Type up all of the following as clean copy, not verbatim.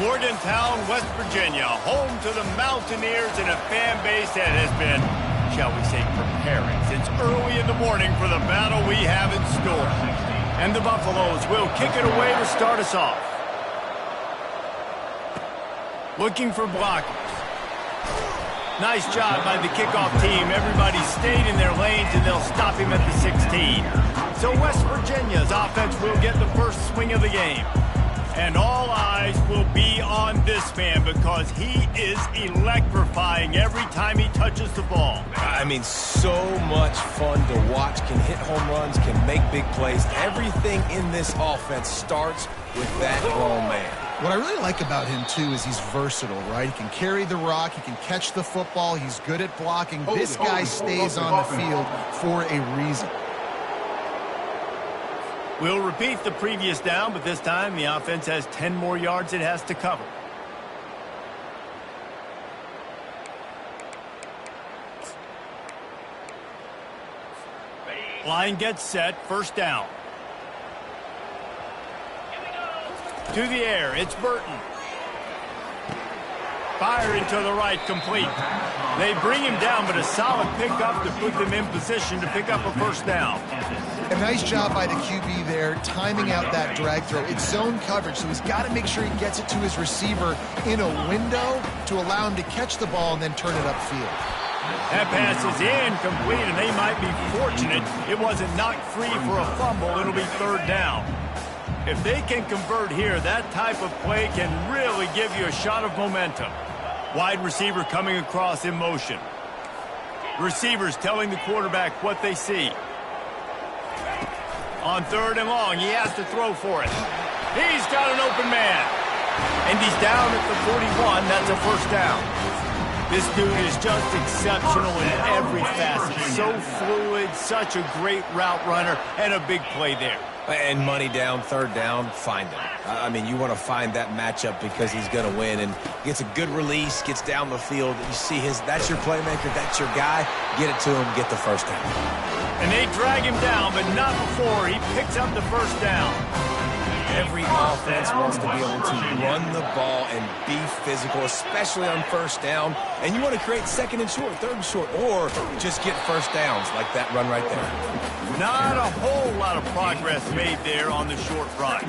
Morgantown, West Virginia, home to the Mountaineers and a fan base that has been, shall we say, preparing since early in the morning for the battle we have in store. And the Buffaloes will kick it away to start us off. Looking for blockers. Nice job by the kickoff team. Everybody stayed in their lanes, and they'll stop him at the 16. So West Virginia's offense will get the first swing of the game. And all eyes will be on this man because he is electrifying every time he touches the ball. I mean, so much fun to watch. Can hit home runs, can make big plays. Everything in this offense starts with that grown man. What I really like about him, too, is he's versatile, right? He can carry the rock. He can catch the football. He's good at blocking. This guy stays on the field for a reason. We'll repeat the previous down, but this time the offense has 10 more yards it has to cover. Line gets set, first down. To the air, it's Burton. Fire into the right, complete. They bring him down, but a solid pickup to put them in position to pick up a first down. A nice job by the QB there, timing out that drag throw. It's zone coverage, so he's got to make sure he gets it to his receiver in a window to allow him to catch the ball and then turn it upfield. That pass is incomplete, and they might be fortunate it wasn't knocked free for a fumble. It'll be third down. If they can convert here, that type of play can really give you a shot of momentum. Wide receiver coming across in motion. Receivers telling the quarterback what they see. On third and long, he has to throw for it. He's got an open man. And he's down at the 41. That's a first down. This dude is just exceptional in every facet. So fluid, such a great route runner, and a big play there. And money down, third down, find him. I mean, you want to find that matchup because he's going to win. And gets a good release, gets down the field. You see that's your playmaker, that's your guy. Get it to him, get the first down. And they drag him down, but not before he picks up the first down. Every offense wants to be able to run the ball and be physical, especially on first down. And you want to create second and short, third and short, or just get first downs like that run right there. Not a whole lot of progress made there on the short run.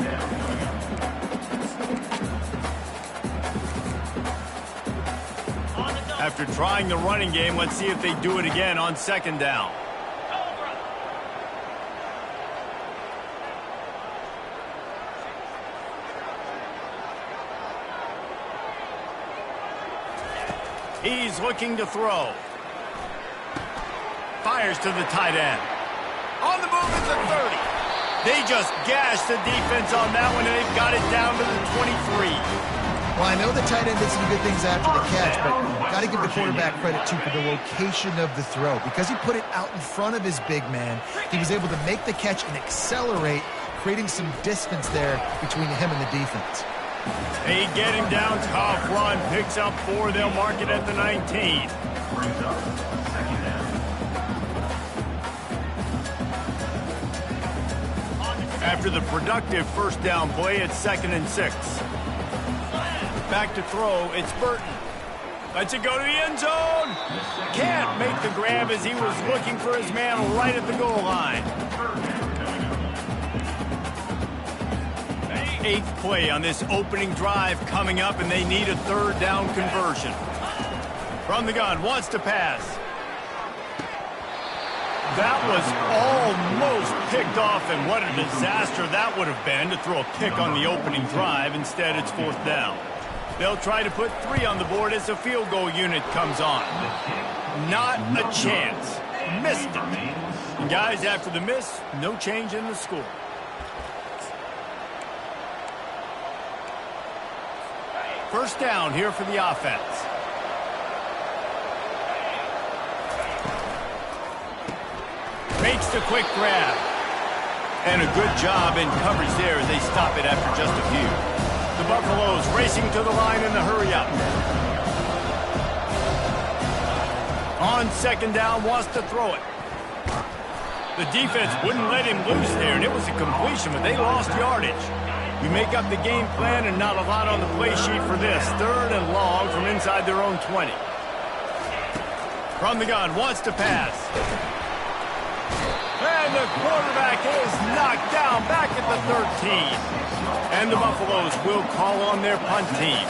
After trying the running game, let's see if they do it again on second down. He's looking to throw. Fires to the tight end. On the move at the 30. They just gashed the defense on that one, and they've got it down to the 23. Well, I know the tight end did some good things after the catch, but got to give the quarterback credit, too, for the location of the throw. Because he put it out in front of his big man, he was able to make the catch and accelerate, creating some distance there between him and the defense. They get him down, tough run, picks up 4, they'll mark it at the 19. After the productive first down play, it's 2nd and 6. Back to throw, it's Burton. Lets it go to the end zone. Can't make the grab as he was looking for his man right at the goal line. 8th play on this opening drive coming up, and they need a third down conversion. From the gun, wants to pass. That was almost picked off, and what a disaster that would have been to throw a pick on the opening drive. Instead, it's 4th down. They'll try to put 3 on the board as the field goal unit comes on. Not a chance. Missed it. And guys, after the miss, no change in the score. First down here for the offense. Makes the quick grab. And a good job in coverage there as they stop it after just a few. The Buffaloes racing to the line in the hurry-up. On second down, wants to throw it. The defense wouldn't let him loose there, and it was a completion, but they lost yardage. We make up the game plan and not a lot on the play sheet for this. 3rd and long from inside their own 20. From the gun, wants to pass. And the quarterback is knocked down back at the 13. And the Buffaloes will call on their punt team.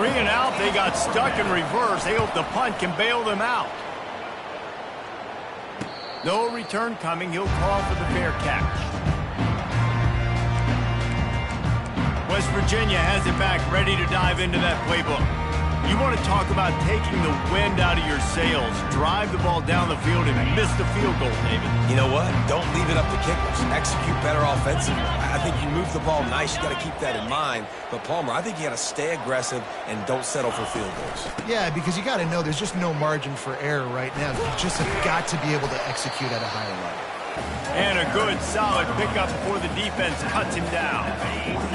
3 and out, they got stuck in reverse. They hope the punt can bail them out. No return coming. He'll call for the fair catch. West Virginia has it back, ready to dive into that playbook. You want to talk about taking the wind out of your sails. Drive the ball down the field and miss the field goal, David. You know what? Don't leave it up to kickers. Execute better offensively. I think you move the ball nice. You got to keep that in mind. But, Palmer, I think you got to stay aggressive and don't settle for field goals. Yeah, because you got to know there's just no margin for error right now. You just have got to be able to execute at a higher level. And a good, solid pickup before the defense cuts him down.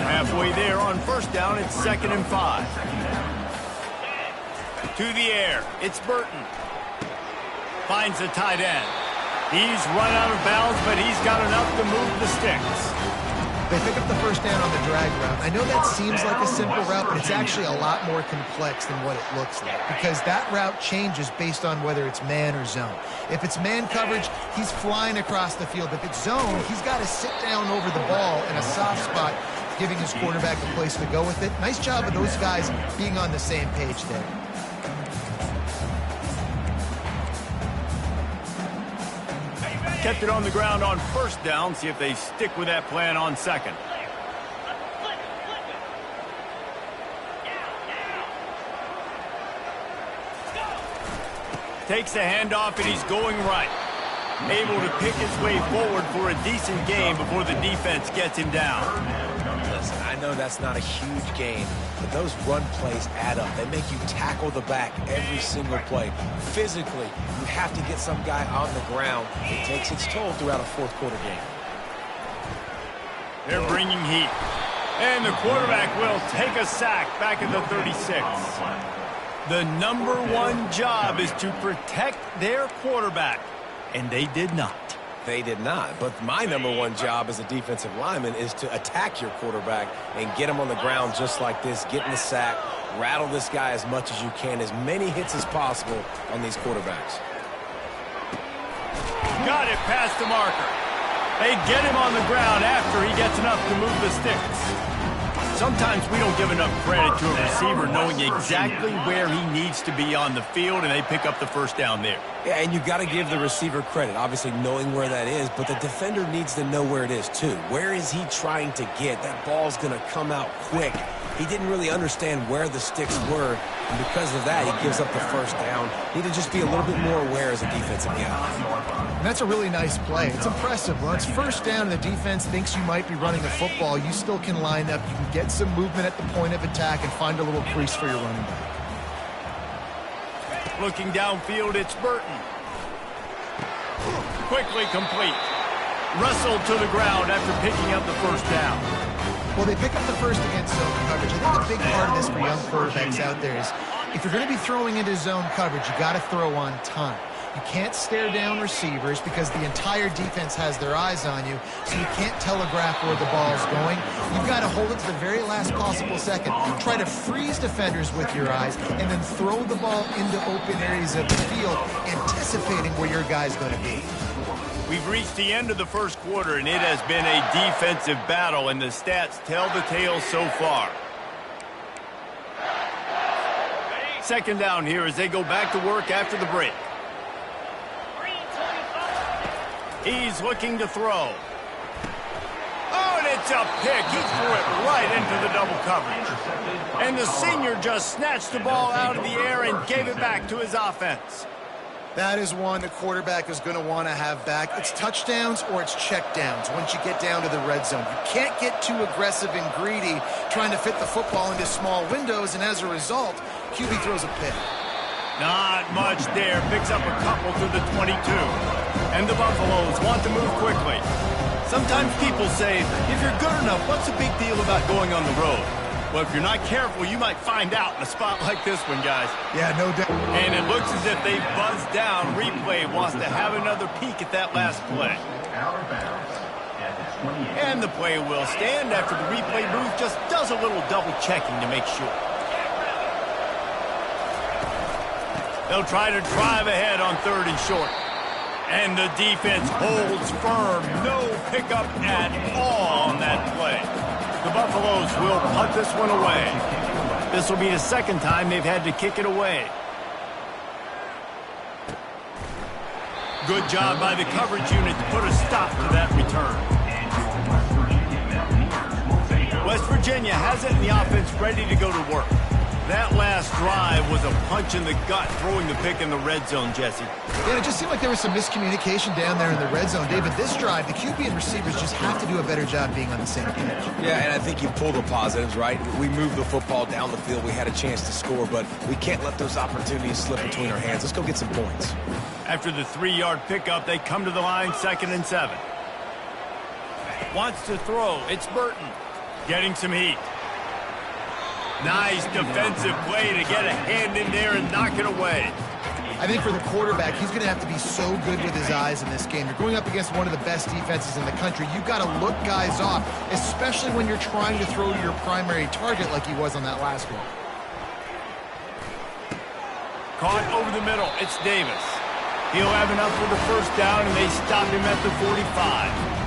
Halfway there on 1st down, it's 2nd and 5. To the air, it's Burton. Finds the tight end. He's run out of bounds, but he's got enough to move the sticks. They pick up the 1st down on the drag route. I know that seems like a simple route, but it's actually a lot more complex than what it looks like because that route changes based on whether it's man or zone. If it's man coverage, he's flying across the field. If it's zone, he's got to sit down over the ball in a soft spot, giving his quarterback a place to go with it. Nice job of those guys being on the same page there. Kept it on the ground on 1st down. See if they stick with that plan on 2nd. Takes the handoff and he's going right. Able to pick his way forward for a decent gain before the defense gets him down. Listen, I know that's not a huge gain, but those run plays add up. They make you tackle the back every single play. Physically, you have to get some guy on the ground. It takes its toll throughout a 4th quarter game. They're bringing heat. And the quarterback will take a sack back at the 36. The #1 job is to protect their quarterback, and they did not. They did not. But my #1 job as a defensive lineman is to attack your quarterback and get him on the ground just like this, get in the sack, rattle this guy as much as you can, as many hits as possible on these quarterbacks. Got it past the marker. They get him on the ground after he gets enough to move the sticks. Sometimes we don't give enough credit to a receiver knowing exactly where he needs to be on the field, and they pick up the 1st down there. Yeah, and you've got to give the receiver credit, obviously knowing where that is, but the defender needs to know where it is too. Where is he trying to get? That ball's going to come out quick. He didn't really understand where the sticks were, and because of that, he gives up the 1st down. Need to just be a little bit more aware as a defensive guy. And that's a really nice play. It's impressive. When it's 1st down and the defense thinks you might be running the football, you still can line up. You can get some movement at the point of attack and find a little crease for your running back. Looking downfield, it's Burton. Quickly complete. Russell to the ground after picking up the 1st down. Well, they pick up the 1st against zone coverage. I think a big part of this for young quarterbacks out there is if you're going to be throwing into zone coverage, you got to throw on time. You can't stare down receivers because the entire defense has their eyes on you, so you can't telegraph where the ball's going. You've got to hold it to the very last possible second. Try to freeze defenders with your eyes, and then throw the ball into open areas of the field, anticipating where your guy's going to be. We've reached the end of the 1st quarter, and it has been a defensive battle, and the stats tell the tale so far. 2nd down here as they go back to work after the break. He's looking to throw. Oh, and it's a pick. He threw it right into the double coverage. And the senior just snatched the ball out of the air and gave it back to his offense. That is one the quarterback is going to want to have back. It's touchdowns or it's checkdowns once you get down to the red zone. You can't get too aggressive and greedy trying to fit the football into small windows, and as a result, QB throws a pick. Not much there. Picks up a couple to the 22. And the Buffaloes want to move quickly. Sometimes people say, if you're good enough, what's the big deal about going on the road? Well, if you're not careful, you might find out in a spot like this one, guys. Yeah, no doubt. And it looks as if they've buzzed down. Replay wants to have another peek at that last play. And the play will stand after the replay booth just does a little double checking to make sure. They'll try to drive ahead on 3rd and short. And the defense holds firm. No pickup at all on that play. The Buffaloes will punt this one away. This will be the second time they've had to kick it away. Good job by the coverage unit to put a stop to that return. West Virginia has it in the offense ready to go to work. That last drive was a punch in the gut, throwing the pick in the red zone, Jesse. Yeah, it just seemed like there was some miscommunication down there in the red zone. David, this drive, the QB and receivers just have to do a better job being on the same page. Yeah, and I think you pull the positives, right? We moved the football down the field. We had a chance to score, but we can't let those opportunities slip between our hands. Let's go get some points. After the 3-yard pickup, they come to the line, 2nd and 7. Wants to throw. It's Burton. Getting some heat. Nice defensive play to get a hand in there and knock it away. I think for the quarterback, he's going to have to be so good with his eyes in this game. You're going up against one of the best defenses in the country. You've got to look guys off, especially when you're trying to throw to your primary target like he was on that last one. Caught over the middle. It's Davis. He'll have enough for the first down, and they stop him at the 45.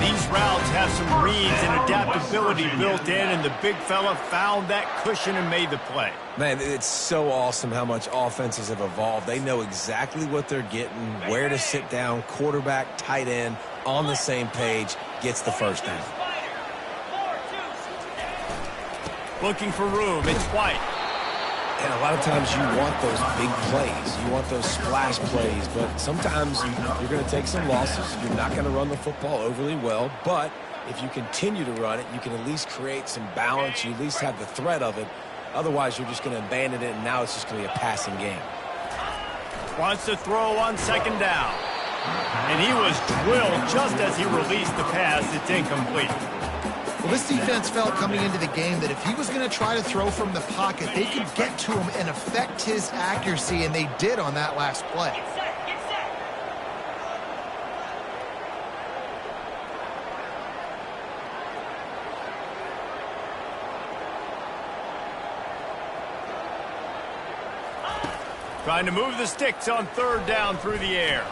These routes have some reads and adaptability built in, and the big fella found that cushion and made the play. Man, it's so awesome how much offenses have evolved. They know exactly what they're getting, where to sit down, quarterback, tight end, on the same page, gets the first down. Looking for room, it's White. And a lot of times you want those big plays. You want those splash plays, but sometimes you're going to take some losses. You're not going to run the football overly well, but if you continue to run it, you can at least create some balance. You at least have the threat of it. Otherwise, you're just going to abandon it, and now it's just going to be a passing game. Wants to throw on 2nd down. And he was drilled just as he released the pass. It's incomplete. Well, this defense felt coming into the game that if he was going to try to throw from the pocket, they could get to him and affect his accuracy, and they did on that last play. Trying to move the sticks on 3rd down through the air.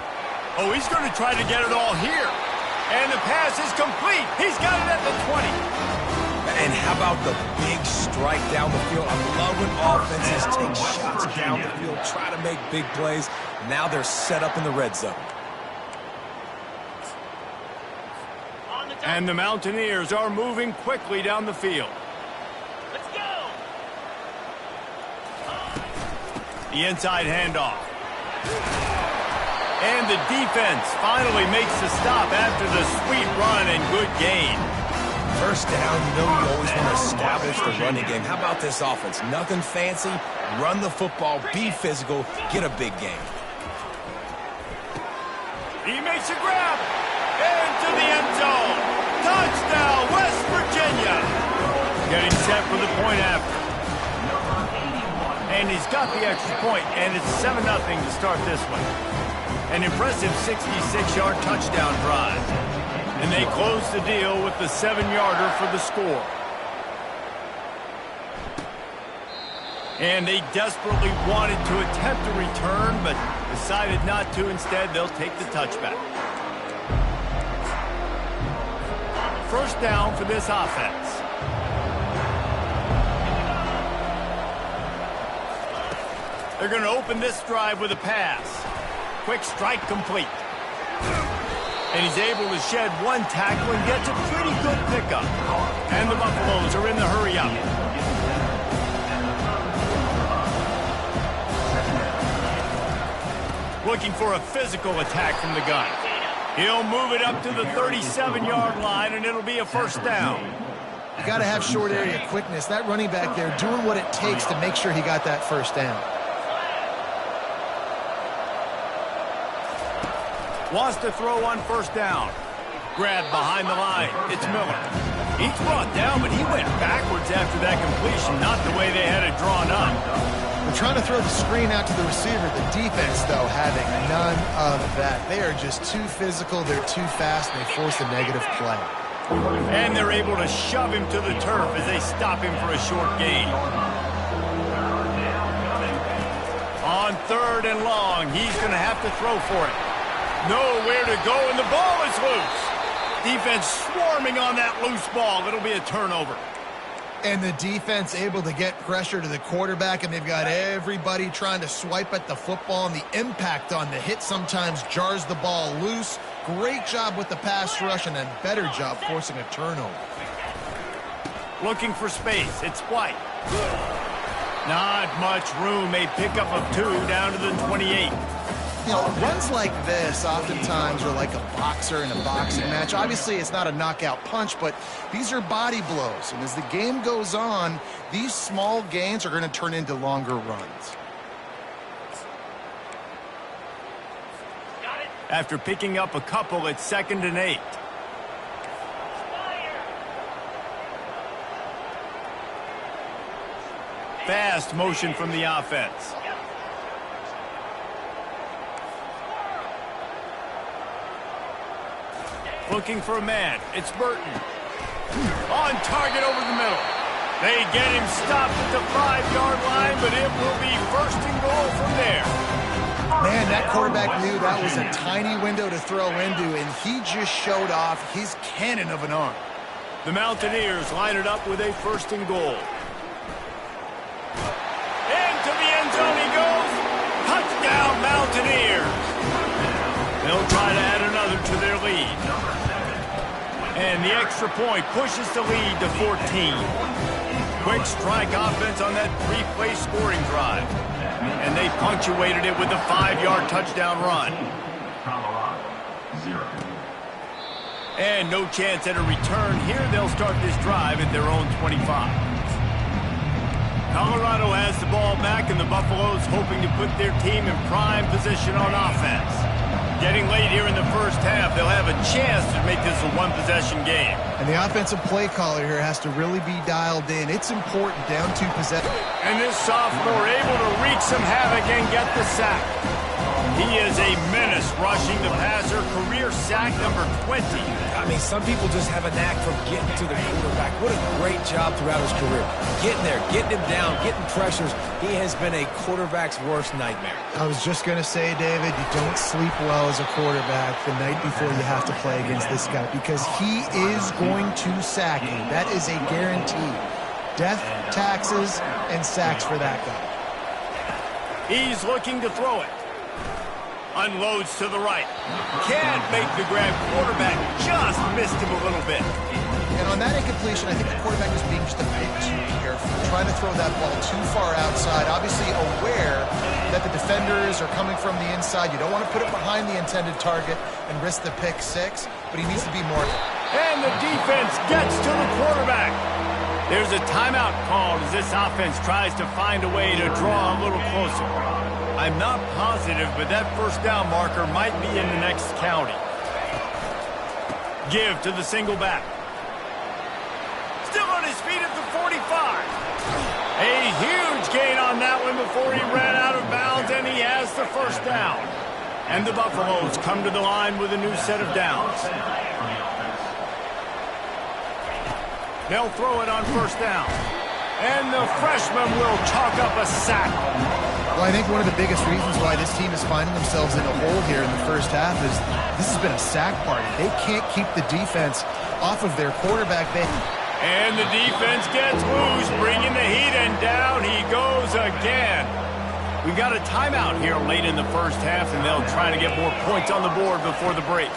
Oh, he's going to try to get it all here. And the pass is complete. He's got it at the 20. And how about the big strike down the field? I love when offenses take shots down the field, try to make big plays. Now they're set up in the red zone. And the Mountaineers are moving quickly down the field. Let's go. The inside handoff. And the defense finally makes the stop after the sweet run and good gain. First down, you always want to establish the running game. How about this offense? Nothing fancy. Run the football, be physical, get a big game. He makes a grab. Into the end zone. Touchdown, West Virginia. Getting set for the point after. And he's got the extra point, and it's 7-0 to start this one. An impressive 66-yard touchdown drive. And they close the deal with the 7-yarder for the score. And they desperately wanted to attempt a return, but decided not to. Instead, they'll take the touchback. First down for this offense. They're going to open this drive with a pass. Quick strike complete. And he's able to shed one tackle and gets a pretty good pickup. And the Buffaloes are in the hurry up. Looking for a physical attack from the gun. He'll move it up to the 37-yard line, and it'll be a first down. You got to have short area quickness. That running back there doing what it takes to make sure he got that first down. Wants to throw on first down. Grab behind the line. It's Miller. He's brought down, but he went backwards after that completion, not the way they had it drawn up. They're trying to throw the screen out to the receiver. The defense, though, having none of that. They are just too physical. They're too fast, and they force a negative play. And they're able to shove him to the turf as they stop him for a short gain. On 3rd and long, he's going to have to throw for it. Nowhere to go, and the ball is loose. Defense swarming on that loose ball. It'll be a turnover. And the defense able to get pressure to the quarterback, and they've got everybody trying to swipe at the football, and the impact on the hit sometimes jars the ball loose. Great job with the pass rush, and a better job forcing a turnover. Looking for space. It's White. Not much room. A pickup of 2 down to the 28. You know, runs like this oftentimes are like a boxer in a boxing match. Obviously, it's not a knockout punch, but these are body blows. And as the game goes on, these small gains are going to turn into longer runs. After picking up a couple, it's 2nd and 8. Fast motion from the offense. Looking for a man. It's Burton. On target over the middle. They get him stopped at the 5-yard line, but it will be 1st and goal from there. Man, that quarterback knew that was a tiny window to throw into, and he just showed off his cannon of an arm. The Mountaineers line it up with a 1st and goal. Into the end zone he goes. Touchdown, Mountaineers. They'll try to add another to their lead. And the extra point pushes the lead to 14. Quick strike offense on that 3-play scoring drive. And they punctuated it with a 5-yard touchdown run. And no chance at a return here. They'll start this drive at their own 25. Colorado has the ball back, and the Buffaloes hoping to put their team in prime position on offense. Getting late here in the first half, they'll have a chance to make this a one-possession game. And the offensive play caller here has to really be dialed in. It's important, down 2 possessions. And this sophomore able to wreak some havoc and get the sack. He is a menace rushing the passer, career sack number 20. I mean, some people just have a knack for getting to the quarterback. What a great job throughout his career. Getting there, getting him down, getting pressures. He has been a quarterback's worst nightmare. I was just going to say, David, you don't sleep well as a quarterback the night before you have to play against this guy, because he is going to sack you. That is a guarantee. Death, taxes, and sacks for that guy. He's looking to throw it. Unloads to the right. Can't make the grab. Quarterback just missed him a little bit. And on that incompletion, I think the quarterback was being just a bit too careful, trying to throw that ball too far outside, obviously aware that the defenders are coming from the inside. You don't want to put it behind the intended target and risk the pick 6, but he needs to be more. And the defense gets to the quarterback. There's a timeout called as this offense tries to find a way to draw a little closer. I'm not positive, but that 1st down marker might be in the next county. Give to the single back. Still on his feet at the 45. A huge gain on that one before he ran out of bounds, and he has the 1st down. And the Buffaloes come to the line with a new set of downs. They'll throw it on 1st down. And the freshman will chalk up a sack. Well, I think one of the biggest reasons why this team is finding themselves in a hole here in the first half is this has been a sack party. They can't keep the defense off of their quarterback. And the defense gets loose, bringing the heat, and down he goes again. We've got a timeout here late in the first half, and they'll try to get more points on the board before the break.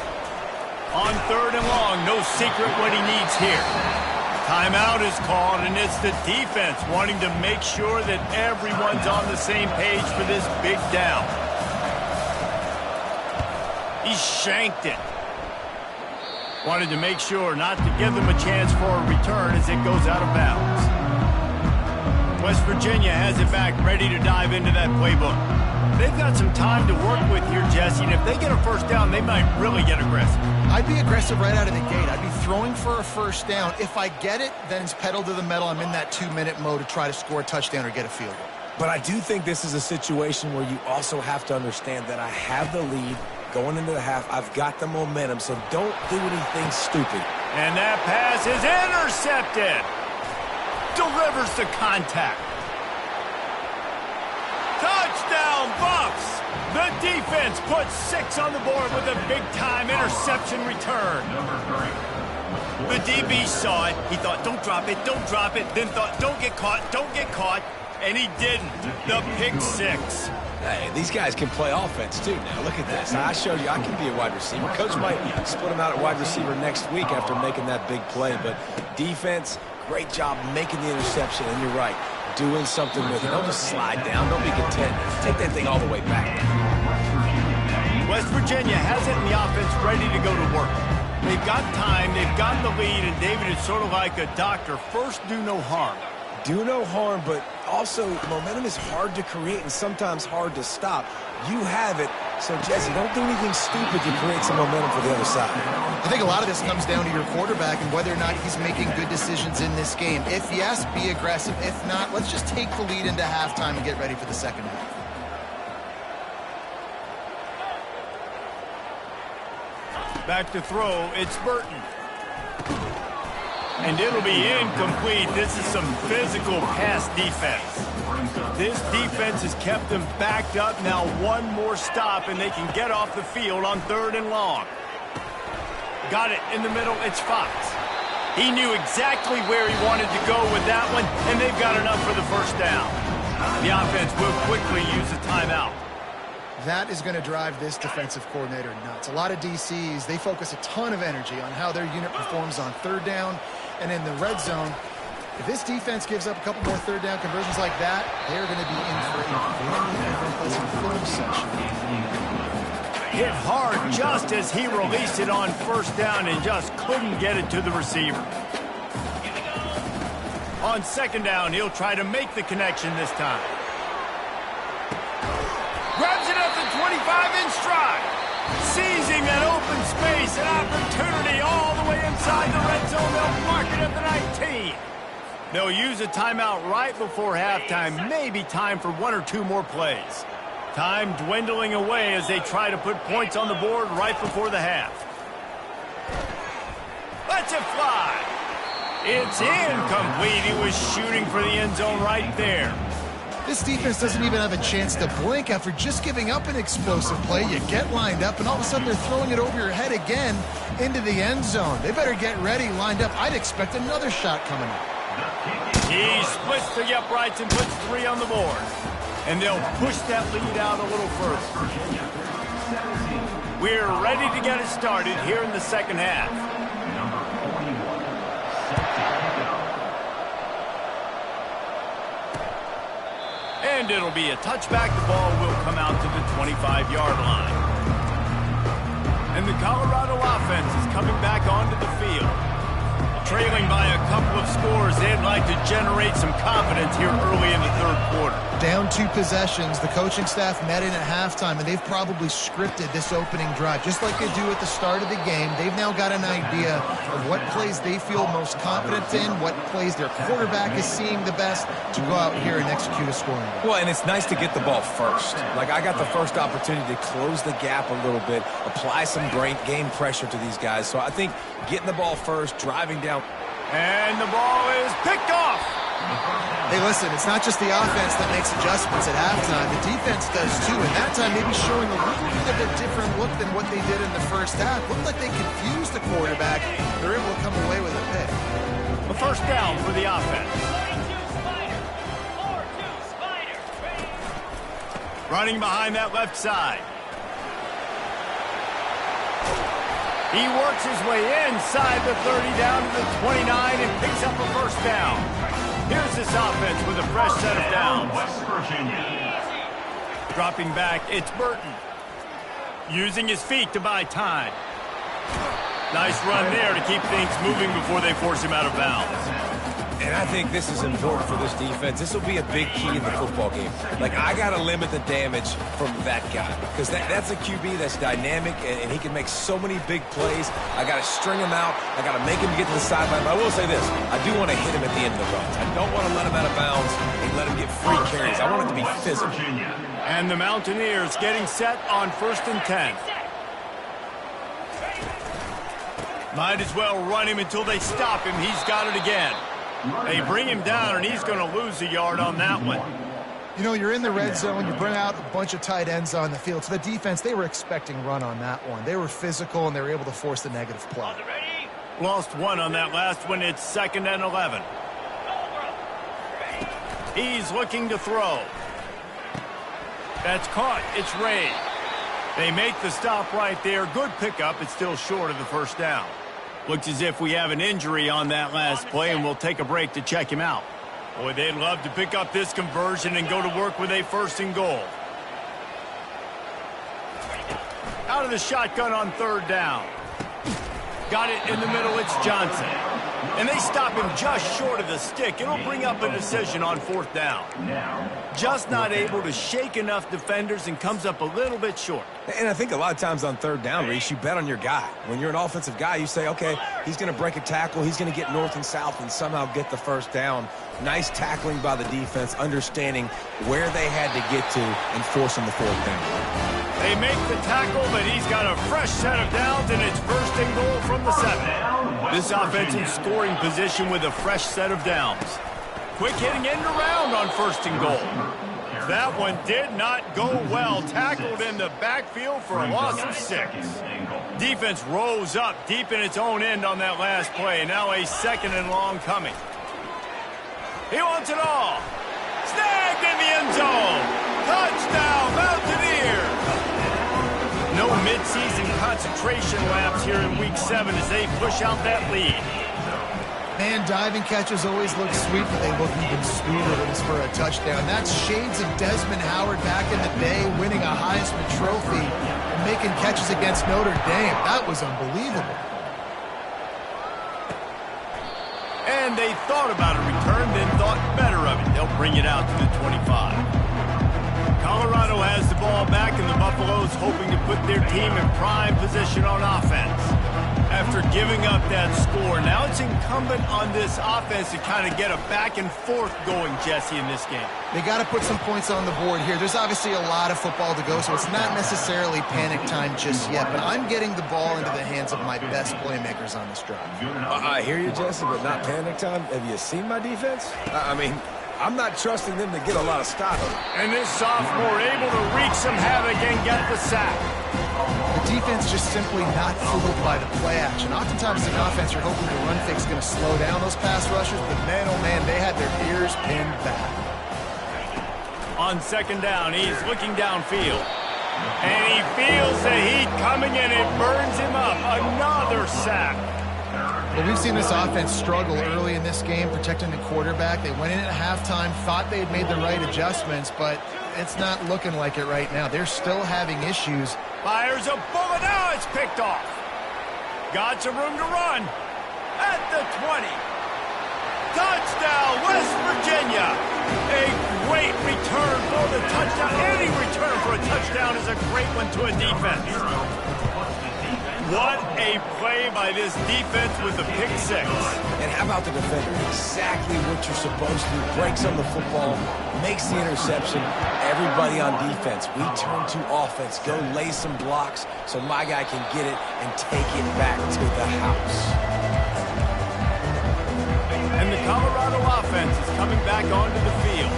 On 3rd and long, no secret what he needs here. Timeout is called, and it's the defense wanting to make sure that everyone's on the same page for this big down. He shanked it. Wanted to make sure not to give them a chance for a return as it goes out of bounds. West Virginia has it back, ready to dive into that playbook. They've got some time to work with here, Jesse, and if they get a 1st down, they might really get aggressive. I'd be aggressive right out of the gate. I'd be throwing for a 1st down. If I get it, then it's pedal to the metal. I'm in that 2-minute mode to try to score a touchdown or get a field goal. But I do think this is a situation where you also have to understand that I have the lead going into the half. I've got the momentum, so don't do anything stupid. And that pass is intercepted. Delivers the contact. Touchdown, Buffs! The defense puts 6 on the board with a big-time interception return. The DB saw it. He thought, don't drop it, don't drop it. Then thought, don't get caught. And he didn't. The pick 6. Hey, these guys can play offense, too. Now, look at this. I showed you I can be a wide receiver. Coach might split him out at wide receiver next week after making that big play. But defense, great job making the interception. And you're right, doing something with it. Don't just slide down. Don't be content. Take that thing all the way back. West Virginia has it in the offense ready to go to work. They've got time. They've got the lead. And David is sort of like a doctor. First, do no harm. Do no harm, but also momentum is hard to create and sometimes hard to stop. You have it, so Jesse, don't do anything stupid to create some momentum for the other side. I think a lot of this comes down to your quarterback and whether or not he's making good decisions in this game. If yes, be aggressive. If not, let's just take the lead into halftime and get ready for the second half. Back to throw, it's Burton. And it'll be incomplete. This is some physical pass defense. This defense has kept them backed up. Now one more stop, and they can get off the field on 3rd and long. Got it in the middle. It's Fox. He knew exactly where he wanted to go with that one, and they've got enough for the first down. The offense will quickly use a timeout. That is going to drive this defensive coordinator nuts. A lot of DCs, they focus a ton of energy on how their unit performs on 3rd down and in the red zone. If this defense gives up a couple more 3rd down conversions like that, they're going to be in for a very unpleasant film session. Hit hard just as he released it on 1st down and just couldn't get it to the receiver. On 2nd down, he'll try to make the connection this time. Grabs it up the 25 in stride. Seizing that open space, an opportunity all the way inside the red zone. They'll mark it at the 19. They'll use a timeout right before halftime. Maybe time for 1 or 2 more plays. Time dwindling away as they try to put points on the board right before the half. Lets it fly. It's incomplete. He was shooting for the end zone right there. This defense doesn't even have a chance to blink after just giving up an explosive play. You get lined up, and all of a sudden they're throwing it over your head again into the end zone. They better get ready, lined up. I'd expect another shot coming up. He splits the uprights and puts 3 on the board. And they'll push that lead out a little further. We're ready to get it started here in the second half. And it'll be a touchback. The ball will come out to the 25-yard line. And the Colorado offense is coming back onto the field. Trailing by a couple of scores, they'd like to generate some confidence here early in the 3rd quarter. Down 2 possessions, the coaching staff met in at halftime, and they've probably scripted this opening drive. Just like they do at the start of the game, they've now got an idea of what plays they feel most confident in, what plays their quarterback is seeing the best to go out here and execute a scoring. Well, and it's nice to get the ball first. Like, I got the first opportunity to close the gap a little bit, apply some game pressure to these guys. So I think getting the ball first, driving down. And the ball is picked off. Hey, listen, it's not just the offense that makes adjustments at halftime. The defense does too, and that time maybe showing a little bit of a different look than what they did in the first half. Looked like they confused the quarterback. They're able to come away with a pick. A 1st down for the offense. Running behind that left side. He works his way inside the 30 down to the 29 and picks up a 1st down. Here's this offense with a fresh set of downs. West Virginia. Dropping back, it's Burton. Using his feet to buy time. Nice run there to keep things moving before they force him out of bounds. And I think this is important for this defense. This will be a big key in the football game. Like, I got to limit the damage from that guy because that's a QB that's dynamic, and he can make so many big plays. I got to string him out. I got to make him get to the sideline. But I will say this. I do want to hit him at the end of the runs. I don't want to let him out of bounds and let him get free carries. I want it to be physical. And the Mountaineers getting set on 1st and 10. Might as well run him until they stop him. He's got it again. They bring him down, and he's going to lose a yard on that one. You know, you're in the red zone. You bring out a bunch of tight ends on the field. So the defense, they were expecting run on that one. They were physical, and they were able to force the negative play. Lost one on that last one. It's 2nd and 11. He's looking to throw. That's caught. It's Ray. They make the stop right there. Good pickup. It's still short of the first down. Looks as if we have an injury on that last play, and we'll take a break to check him out. Boy, they'd love to pick up this conversion and go to work with a 1st and goal. Out of the shotgun on 3rd down. Got it in the middle. It's Johnson. And they stop him just short of the stick. It'll bring up a decision on 4th down. Just not able to shake enough defenders and comes up a little bit short. And I think a lot of times on 3rd down, Reese, you bet on your guy. When you're an offensive guy, you say, okay, he's going to break a tackle. He's going to get north and south and somehow get the 1st down. Nice tackling by the defense, understanding where they had to get to and forcing the 4th down. They make the tackle, but he's got a fresh set of downs, and it's 1st and goal from the 7. This offense in scoring position with a fresh set of downs. Quick hitting end around on 1st and goal. That one did not go well. Tackled in the backfield for a loss of 6. Defense rose up deep in its own end on that last play. Now a 2nd and long coming. He wants it all. Snagged in the end zone. Touchdown, Mountaineers. No midseason concentration laps here in Week 7 as they push out that lead. Man, diving catches always look sweet, but they look even sweeter when it's for a touchdown. That's shades of Desmond Howard back in the day, winning a Heisman Trophy and making catches against Notre Dame. That was unbelievable. And they thought about a return, then thought better of it. They'll bring it out to the 25. Colorado has the ball back, and the Buffaloes hoping to put their team in prime position on offense. After giving up that score, now it's incumbent on this offense to kind of get a back and forth going, Jesse, in this game. They got to put some points on the board here. There's obviously a lot of football to go, so it's not necessarily panic time just yet, but I'm getting the ball into the hands of my best playmakers on this drive. I hear you, Jesse, but not panic time. Have you seen my defense? I mean, I'm not trusting them to get a lot of stops. And this sophomore able to wreak some havoc and get the sack. The defense just simply not fooled by the play action. Oftentimes in offense, you're hoping the run fake is going to slow down those pass rushers, but man, oh man, they had their ears pinned back. On 2nd down, he's looking downfield. And he feels the heat coming and it burns him up. Another sack. Well, we've seen this offense struggle early in this game, protecting the quarterback. They went in at halftime, thought they had made the right adjustments, but it's not looking like it right now. They're still having issues. Fires a bullet. Now it's picked off. Got some room to run. At the 20. Touchdown, West Virginia. A great return for the touchdown. Any return for a touchdown is a great one to a defense. What a play by this defense with a pick 6. And how about the defender? Exactly what you're supposed to do. Breaks on the football, makes the interception. Everybody on defense, we turn to offense. Go lay some blocks so my guy can get it and take it back to the house. And the Colorado offense is coming back onto the field.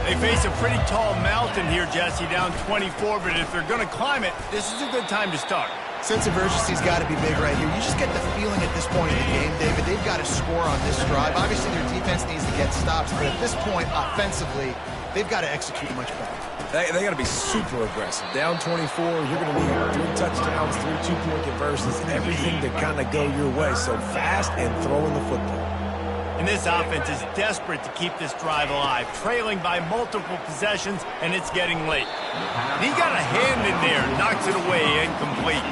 They face a pretty tall mountain here, Jesse, down 24, but if they're going to climb it, this is a good time to start. Sense of urgency's got to be big right here. You just get the feeling at this point in the game, David, they've got to score on this drive. Obviously, their defense needs to get stops, but at this point, offensively, they've got to execute much better. They got to be super aggressive. Down 24, you're going to need 3 touchdowns, 3 two-point conversions, everything to kind of go your way. So fast and throwing the football. And this offense is desperate to keep this drive alive, trailing by multiple possessions, and it's getting late. And he got a hand in there, knocks it away, incomplete.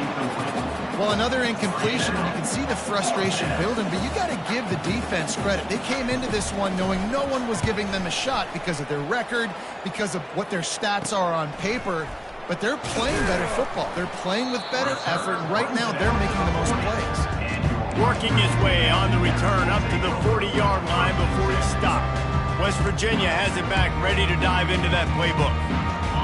Well, another incompletion, and you can see the frustration building, but you got to give the defense credit. They came into this one knowing no one was giving them a shot because of their record, because of what their stats are on paper, but they're playing better football. They're playing with better effort, and right now they're making the most plays. Working his way on the return up to the 40-yard line before he stopped. West Virginia has it back, ready to dive into that playbook.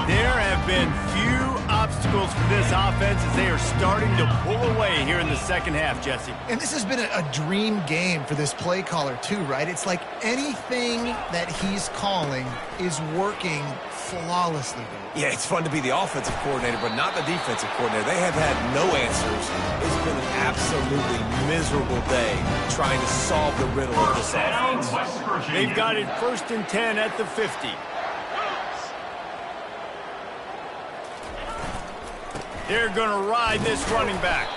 There have been few obstacles obstacles for this offense as they are starting to pull away here in the second half, Jesse. And this has been a dream game for this play caller too, right? It's like anything that he's calling is working flawlessly. Yeah, it's fun to be the offensive coordinator, but not the defensive coordinator. They have had no answers. It's been an absolutely miserable day trying to solve the riddle of this offense. They've got it 1st and 10 at the 50. They're going to ride this running back.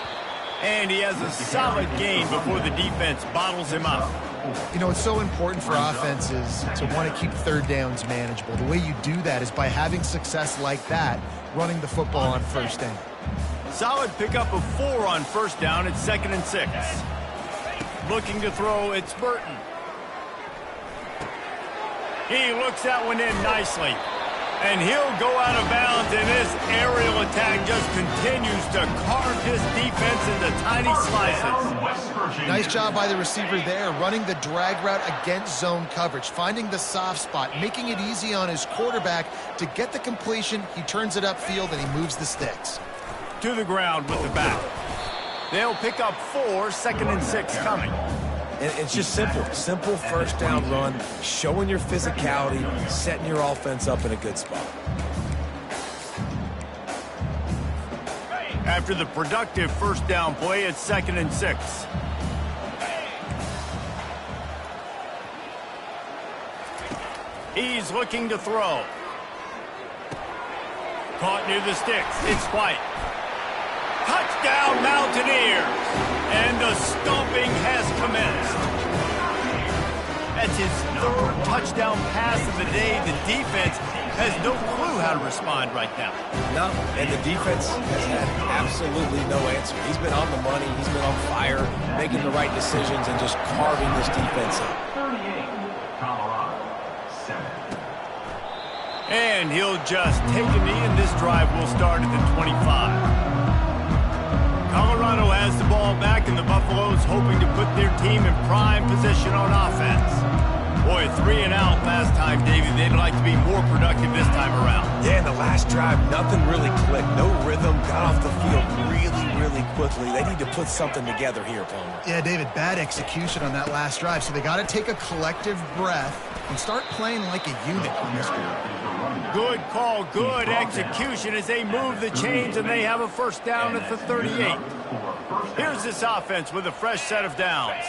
And he has a solid gain before the defense bottles him up. You know, it's so important for offenses to want to keep third downs manageable. The way you do that is by having success like that, running the football on 1st down. Solid pickup of 4 on 1st down. It's 2nd and 6. Looking to throw, it's Burton. He looks that one in nicely. And he'll go out of bounds, and this aerial attack just continues to carve his defense into tiny slices. Nice job by the receiver there, running the drag route against zone coverage, finding the soft spot, making it easy on his quarterback to get the completion. He turns it upfield, and he moves the sticks. To the ground with the back. They'll pick up 4, 2nd and 6 coming. And it's just simple 1st down run, showing your physicality, setting your offense up in a good spot. After the productive 1st down play, it's 2nd and 6. He's looking to throw. Caught near the sticks. It's White. Touchdown, Mountaineers! And the stomping has commenced. That's his 3rd touchdown pass of the day. The defense has no clue how to respond right now. No, and the defense has had absolutely no answer. He's been on the money. He's been on fire, making the right decisions and just carving this defense up. 38, Colorado, 7. And he'll just take a knee, and this drive will start at the 25. Colorado has the ball back, and the Buffaloes hoping to put their team in prime position on offense. Boy, 3 and out last time, Davey. They'd like to be more productive this time around. Yeah, in the last drive, nothing really clicked. No rhythm, got off the field really quickly. They need to put something together here, Palmer. Yeah, David, bad execution on that last drive, so they got to take a collective breath and start playing like a unit on this one. Good call, good execution as they move the chains, and they have a 1st down at the 38. Here's this offense with a fresh set of downs.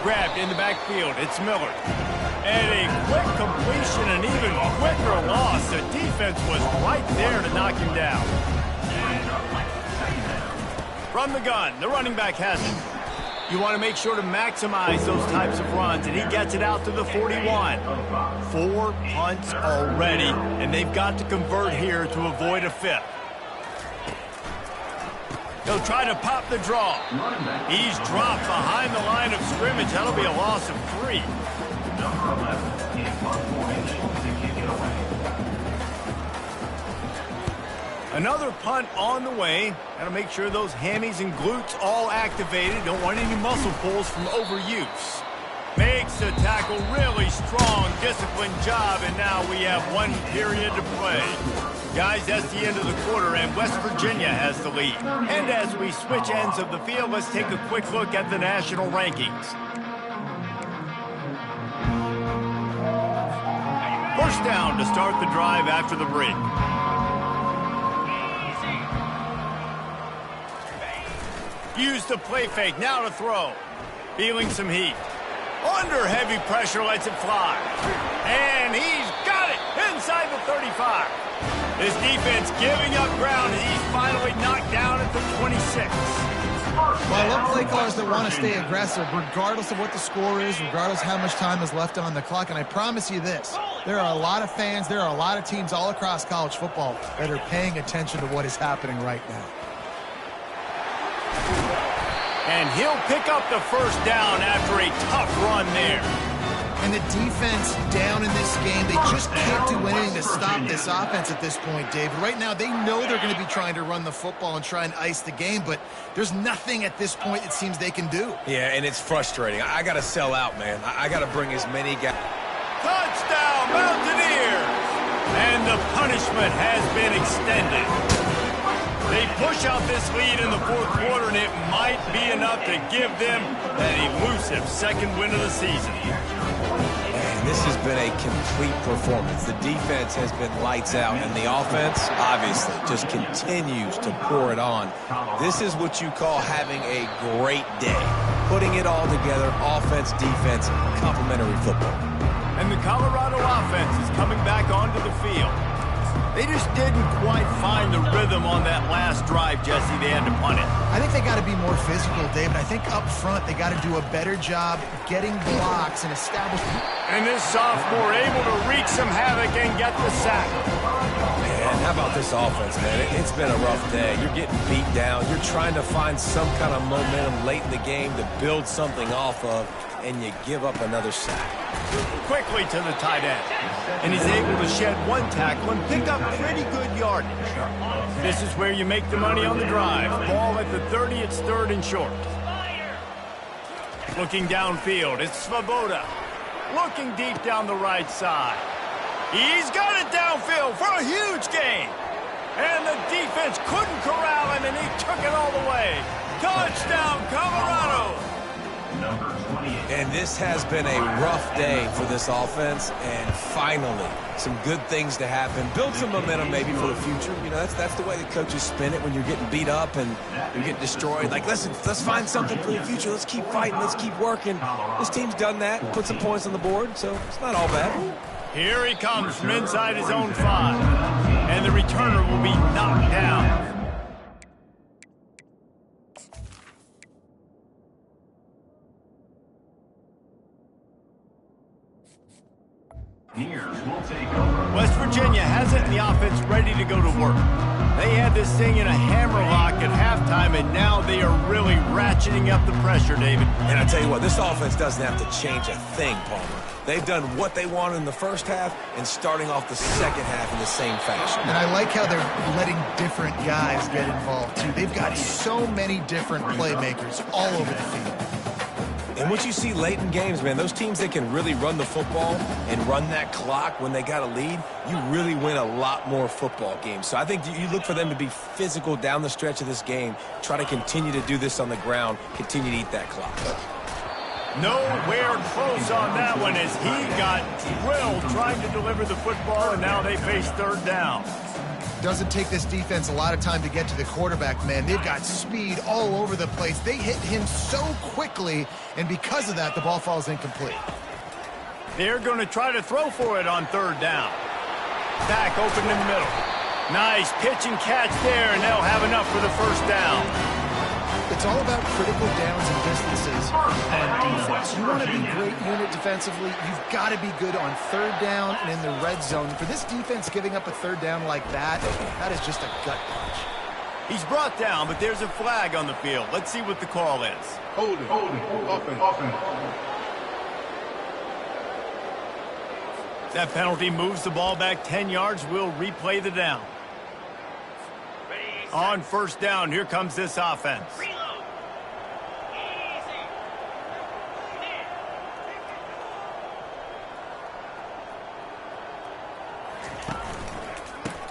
Grabbed in the backfield, it's Miller. And a quick completion, an even quicker loss. The defense was right there to knock him down. From the gun, the running back has it. You want to make sure to maximize those types of runs, and he gets it out to the 41. 4 punts already, and they've got to convert here to avoid a 5th. He'll try to pop the draw. He's dropped behind the line of scrimmage. That'll be a loss of 3. Number 11 in punt formation to kick it away. Another punt on the way. Got to make sure those hammies and glutes all activated. Don't want any muscle pulls from overuse. Makes the tackle really strong, disciplined job, and now we have 1 period to play. Guys, that's the end of the quarter, and West Virginia has the lead. And as we switch ends of the field, let's take a quick look at the national rankings. 1st down to start the drive after the break. Use the play fake, now to throw. Feeling some heat. Under heavy pressure, lets it fly. And he's got it inside the 35. His defense giving up ground, and he's finally knocked down at the 26. Well, I love play callers that want to stay aggressive, regardless of what the score is, regardless how much time is left on the clock. And I promise you this, there are a lot of fans, there are a lot of teams all across college football that are paying attention to what is happening right now. And he'll pick up the 1st down after a tough run there. And the defense down in this game, they just can't do anything to stop this offense at this point, David. Right now, they know they're going to be trying to run the football and try and ice the game, but there's nothing at this point it seems they can do. Yeah, and it's frustrating. I got to sell out, man. I got to bring as many guys. Touchdown, Mountaineers! And the punishment has been extended. They push out this lead in the fourth quarter, and it might be enough to give them that elusive second win of the season. And this has been a complete performance. The defense has been lights out, and the offense, obviously, just continues to pour it on. This is what you call having a great day. Putting it all together, offense, defense, complementary football. And the Colorado offense is coming back onto the field. They just didn't quite find the rhythm on that last drive, Jesse. They had to punt it. I think they got to be more physical, David. I think up front they got to do a better job getting blocks and establishing. And this sophomore able to wreak some havoc and get the sack. Man, how about this offense, man? It's been a rough day. You're getting beat down. You're trying to find some kind of momentum late in the game to build something off of, and you give up another sack. Quickly to the tight end. And he's able to shed one tackle and pick up pretty good yardage. This is where you make the money on the drive. Ball at the 30, it's third and short. Looking downfield, it's Svoboda. Looking deep down the right side. He's got it downfield for a huge gain. And the defense couldn't corral him, and he took it all the way. Touchdown, Colorado! And this has been a rough day for this offense, and finally, some good things to happen. Build some momentum maybe for the future. You know, that's the way the coaches spin it when you're getting beat up and you're getting destroyed. Like, listen, let's find something for the future. Let's keep fighting. Let's keep working. This team's done that, put some points on the board, so it's not all bad. Here he comes from inside his own 5, and the returner will be knocked down. West Virginia has it, and the offense ready to go to work. They had this thing in a hammerlock at halftime, and now they are really ratcheting up the pressure, David. And I tell you what, this offense doesn't have to change a thing, Palmer. They've done what they wanted in the first half and starting off the second half in the same fashion. And I like how they're letting different guys get involved, too. They've got so many different playmakers all over the field. And what you see late in games, man, those teams that can really run the football and run that clock when they got a lead, you really win a lot more football games. So I think you look for them to be physical down the stretch of this game, try to continue to do this on the ground, continue to eat that clock. Nowhere close on that one as he got drilled trying to deliver the football, and now they face third down. Doesn't take this defense a lot of time to get to the quarterback, man. They've got speed all over the place. They hit him so quickly, and because of that, the ball falls incomplete. They're going to try to throw for it on third down. Back open in the middle. Nice pitch and catch there, and they'll have enough for the first down. It's all about critical downs and distances on defense. You want to be great unit defensively, you've got to be good on third down and in the red zone. For this defense giving up a third down like that, that is just a gut punch. He's brought down, but there's a flag on the field. Let's see what the call is. Hold it, offense. That penalty moves the ball back 10 yards. We'll replay the down. On first down, here comes this offense. Reload. Easy.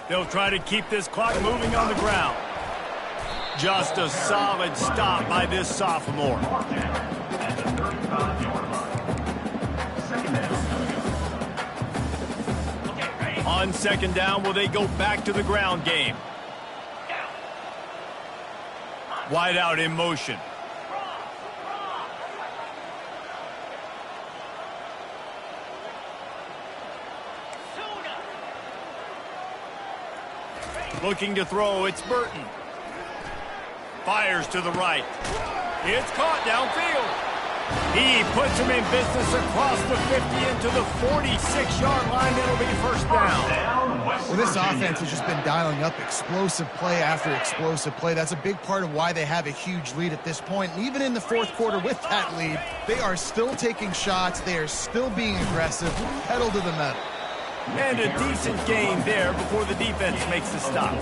They'll try to keep this clock moving on the ground. Just a solid stop by this sophomore. On second down, will they go back to the ground game? Wide out in motion. Looking to throw, it's Burton. Fires to the right. It's caught downfield. He puts him in business across the 50 into the 46-yard line. It'll be first down. Well, this offense has just been dialing up explosive play after explosive play. That's a big part of why they have a huge lead at this point. And even in the fourth quarter with that lead, they are still taking shots. They are still being aggressive, pedal to the metal. And a decent gain there before the defense makes the stop.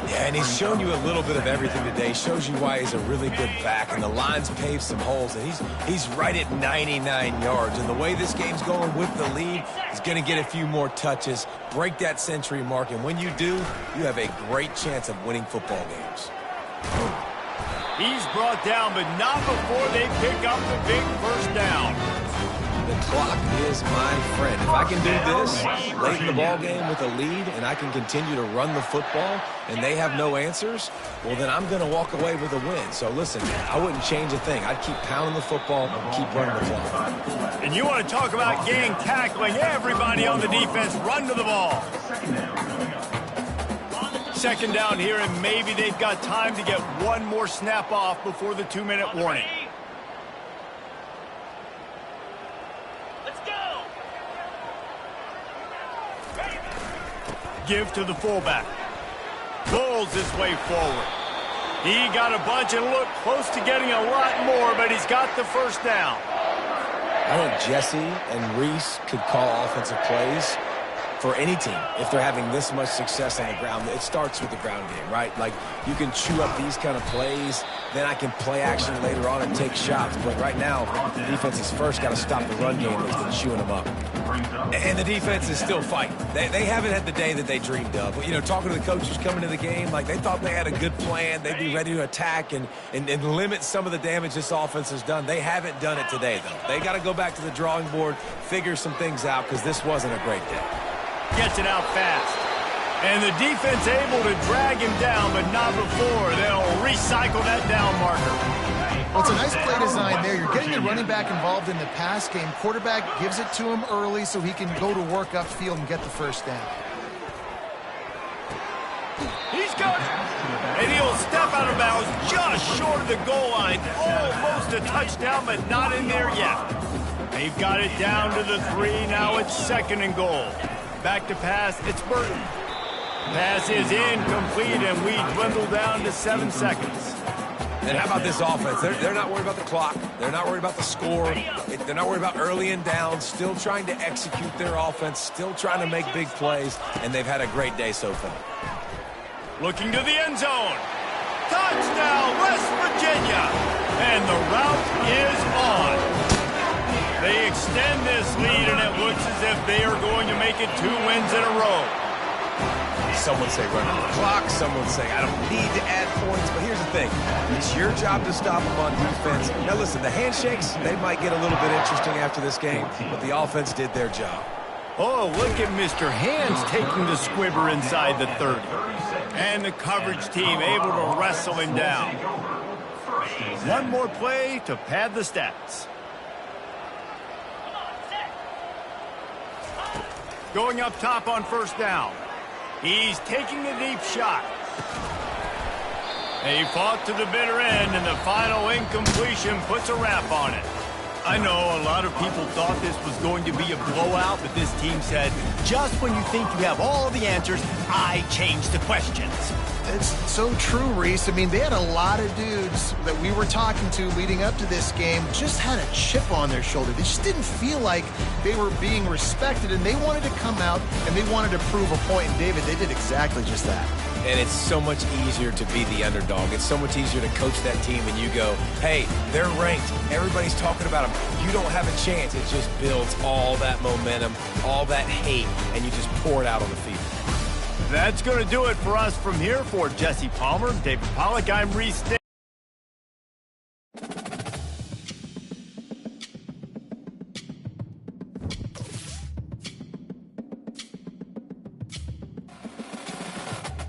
Yeah, and he's shown you a little bit of everything today. Shows you why he's a really good back, and the line's paved some holes, and he's right at 99 yards. And the way this game's going with the lead, he's going to get a few more touches, break that century mark, and when you do, you have a great chance of winning football games. He's brought down, but not before they pick up the big first down. The clock is my friend. If I can do this late in the ball game with a lead and I can continue to run the football and they have no answers, well, then I'm going to walk away with a win. So, listen, I wouldn't change a thing. I'd keep pounding the football and keep running the clock. And you want to talk about gang tackling. Everybody on the defense run to the ball. Second down here, and maybe they've got time to get one more snap off before the 2-minute warning. Give to the fullback. Pulls his way forward. He got a bunch and looked close to getting a lot more, but he's got the first down. I think Jesse and Reese could call offensive plays for any team if they're having this much success on the ground. It starts with the ground game, right? Like, you can chew up these kind of plays, then I can play action later on and take shots. But right now, the defense has first got to stop the run game that's been chewing them up. And the defense is still fighting. They haven't had the day that they dreamed of. But, you know, talking to the coaches coming to the game, like, they thought they had a good plan. They'd be ready to attack and limit some of the damage this offense has done. They haven't done it today, though. They got to go back to the drawing board, figure some things out, because this wasn't a great day. Gets it out fast. And the defense able to drag him down, but not before they'll recycle that down marker. Well, it's a nice play design there. You're getting the running back involved in the pass game. Quarterback gives it to him early so he can go to work upfield and get the first down. He's got it. And he'll step out of bounds just short of the goal line. Almost a touchdown, but not in there yet. They've got it down to the 3. Now it's 2nd and goal. Back to pass, it's Burton. Pass is incomplete, and we dwindle down to 7 seconds. And how about this offense? They're not worried about the clock. They're not worried about the score. They're not worried about early and down. Still trying to execute their offense. Still trying to make big plays. And they've had a great day so far. Looking to the end zone. Touchdown, West Virginia. And the route is on. They extend this lead, and it looks as if they are going to make it 2 wins in a row. Some would say run on the clock. Some would say I don't need to add points. But here's the thing. It's your job to stop them on defense. Now, listen, the handshakes, they might get a little bit interesting after this game, but the offense did their job. Oh, look at Mr. Hands taking the squibber inside the 30. And the coverage team able to wrestle him down. One more play to pad the stats. Going up top on first down. He's taking a deep shot. He fought to the bitter end, and the final incompletion puts a wrap on it. I know a lot of people thought this was going to be a blowout, but this team said, just when you think you have all the answers, I change the questions. It's so true, Reese. I mean, they had a lot of dudes that we were talking to leading up to this game just had a chip on their shoulder. They just didn't feel like they were being respected, and they wanted to come out and they wanted to prove a point. And David, they did exactly just that. And it's so much easier to be the underdog. It's so much easier to coach that team and you go, hey, they're ranked. Everybody's talking about them. You don't have a chance. It just builds all that momentum, all that hate, and you just pour it out on the field. That's going to do it for us from here. For Jesse Palmer, David Pollack, I'm Reese Davis.